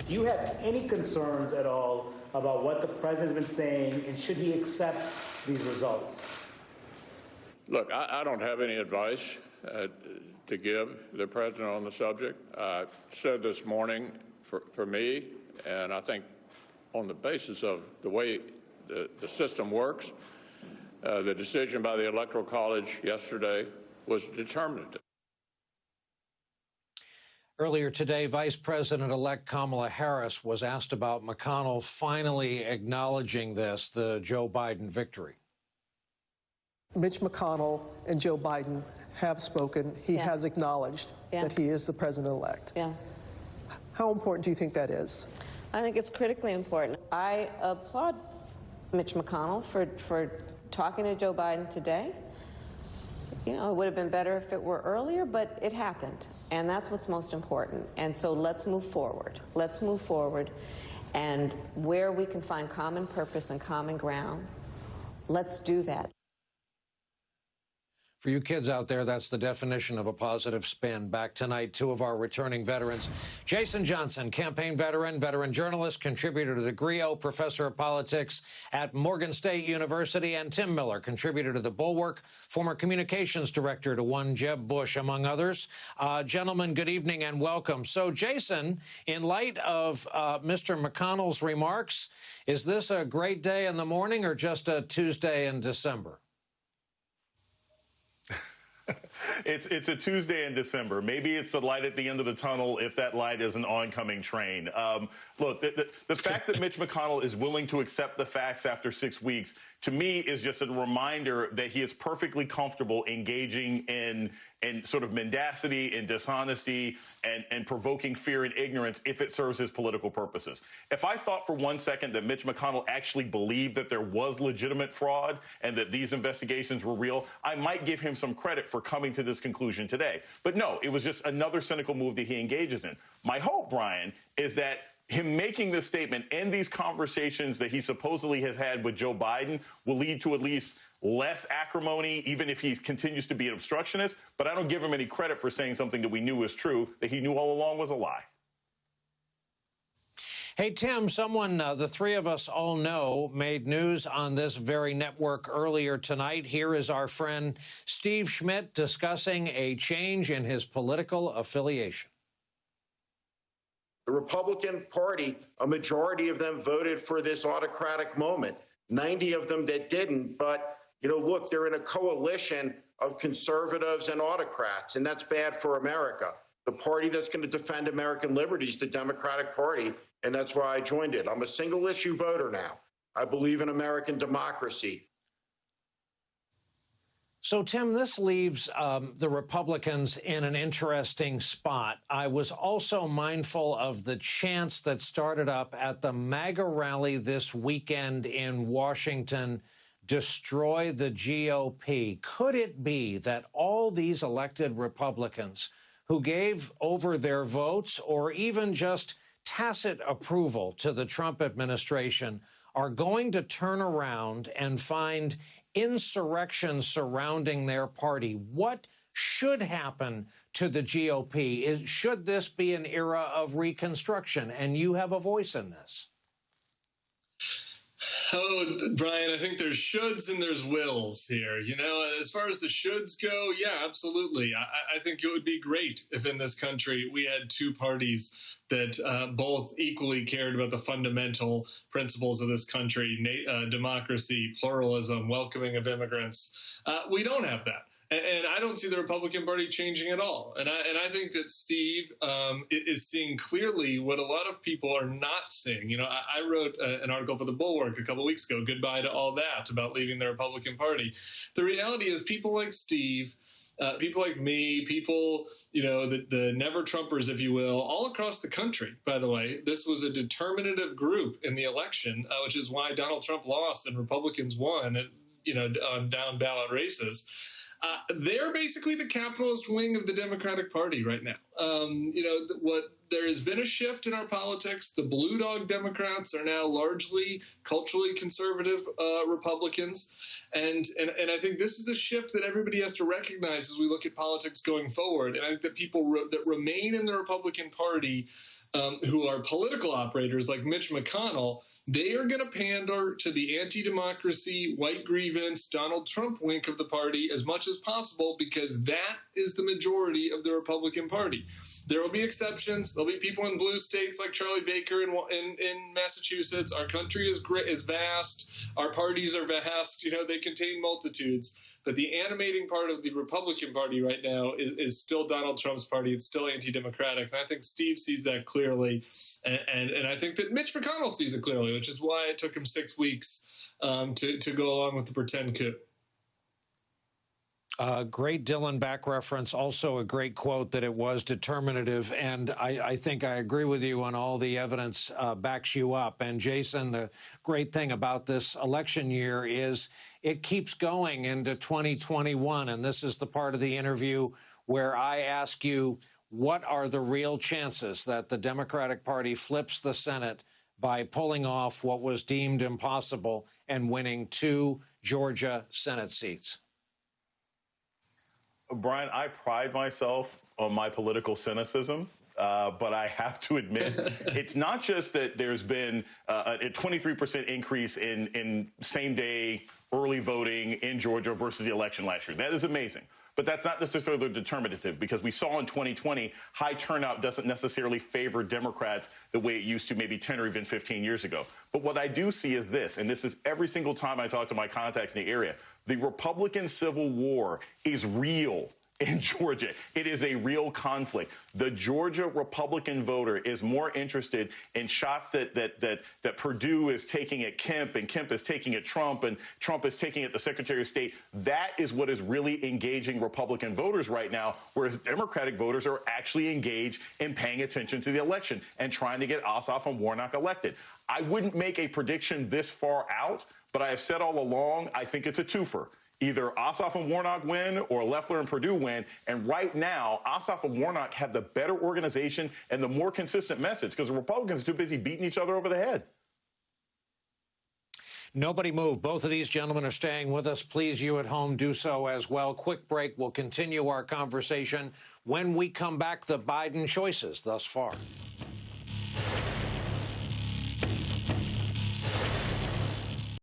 Do you have any concerns at all about what the president's been saying, and should he accept these results? Look, I don't have any advice to give the president on the subject. I said this morning, for me, and I think on the basis of the way the system works, the decision by the Electoral College yesterday was determinative. Earlier today, Vice President-elect Kamala Harris was asked about McConnell finally acknowledging the Joe Biden victory. Mitch McConnell and Joe Biden have spoken. He has acknowledged that he is the president-elect. Yeah. How important do you think that is? I think it's critically important. I applaud Mitch McConnell for talking to Joe Biden today. You know, it would have been better if it were earlier, but it happened. And that's what's most important. And so let's move forward. Let's move forward. And where we can find common purpose and common ground, let's do that. For you kids out there, that's the definition of a positive spin. Back tonight, two of our returning veterans. Jason Johnson, campaign veteran, veteran journalist, contributor to the Griot, professor of politics at Morgan State University, and Tim Miller, contributor to the Bulwark, former communications director to one Jeb Bush, among others. Gentlemen, good evening and welcome. So, Jason, in light of Mr. McConnell's remarks, is this a great day in the morning or just a Tuesday in December? It's a Tuesday in December. Maybe it's the light at the end of the tunnel if that light is an oncoming train. Look, the fact that Mitch McConnell is willing to accept the facts after 6 weeks, to me, is just a reminder that he is perfectly comfortable engaging in sort of mendacity and dishonesty and provoking fear and ignorance if it serves his political purposes. If I thought for 1 second that Mitch McConnell actually believed that there was legitimate fraud and that these investigations were real, I might give him some credit for coming to this conclusion today. But no, it was just another cynical move that he engages in. My hope, Brian, is that him making this statement and these conversations that he supposedly has had with Joe Biden will lead to at least less acrimony, even if he continues to be an obstructionist. But I don't give him any credit for saying something that we knew was true, that he knew all along was a lie. Hey, Tim, someone the three of us all know made news on this very network earlier tonight. Here is our friend Steve Schmidt discussing a change in his political affiliation. The Republican Party, a majority of them voted for this autocratic moment. 90 of them that didn't. But, you know, look, they're in a coalition of conservatives and autocrats, and that's bad for America. The party that's going to defend American liberties, the Democratic Party, and that's why I joined it. I'm a single-issue voter now. I believe in American democracy. So, Tim, this leaves the Republicans in an interesting spot. I was also mindful of the chants that started up at the MAGA rally this weekend in Washington, destroy the GOP. Could it be that all these elected Republicans who gave over their votes or even just tacit approval to the Trump administration are going to turn around and find insurrection surrounding their party? What should happen to the GOP? Should this be an era of reconstruction? And you have a voice in this. Oh, Brian, I think there's shoulds and there's wills here. You know, as far as the shoulds go, yeah, absolutely. I think it would be great if in this country we had two parties that both equally cared about the fundamental principles of this country, democracy, pluralism, welcoming of immigrants. We don't have that. And I don't see the Republican Party changing at all. And I think that Steve is seeing clearly what a lot of people are not seeing. You know, I wrote an article for the Bulwark a couple weeks ago, Goodbye to All That, about leaving the Republican Party. The reality is people like Steve, people like me, people, you know, the never-Trumpers, if you will, all across the country, by the way. This was a determinative group in the election, which is why Donald Trump lost and Republicans won, you know, on down-ballot races. They're basically the capitalist wing of the Democratic Party right now. You know, there has been a shift in our politics. The blue dog Democrats are now largely culturally conservative Republicans. And I think this is a shift that everybody has to recognize as we look at politics going forward. And I think that people that remain in the Republican Party who are political operators like Mitch McConnell, they are going to pander to the anti-democracy, white grievance, Donald Trump wink of the party as much as possible, because that is the majority of the Republican Party. There will be exceptions. There'll be people in blue states like Charlie Baker in Massachusetts. Our country is vast. Our parties are vast. They contain multitudes. But the animating part of the Republican Party right now is still Donald Trump's party. It's still anti-democratic. And I think Steve sees that clearly. And I think that Mitch McConnell sees it clearly, which is why it took him 6 weeks to go along with the pretend coup. Great Dylan back reference. Also a great quote that it was determinative. And I think I agree with you on all the evidence backs you up. And Jason, the great thing about this election year is it keeps going into 2021. And this is the part of the interview where I ask you, what are the real chances that the Democratic Party flips the Senate by pulling off what was deemed impossible and winning 2 Georgia Senate seats? Brian, I pride myself on my political cynicism, but I have to admit, it's not just that there's been a 23% increase in same-day early voting in Georgia versus the election last year. That is amazing. But that's not necessarily determinative, because we saw in 2020 high turnout doesn't necessarily favor Democrats the way it used to maybe 10 or even 15 years ago. But what I do see is this, and this is every single time I talk to my contacts in the area, the Republican Civil War is real in Georgia. It is a real conflict. The Georgia Republican voter is more interested in shots that Perdue is taking at Kemp, and Kemp is taking at Trump, and Trump is taking at the Secretary of State. That is what is really engaging Republican voters right now, whereas Democratic voters are actually engaged in paying attention to the election and trying to get Ossoff and Warnock elected. I wouldn't make a prediction this far out, but I have said all along, I think it's a twofer. Either Ossoff and Warnock win or Loeffler and Perdue win. And right now, Ossoff and Warnock have the better organization and the more consistent message, because the Republicans are too busy beating each other over the head. Nobody move. Both of these gentlemen are staying with us. Please, you at home, do so as well. Quick break. We'll continue our conversation when we come back. The Biden choices thus far.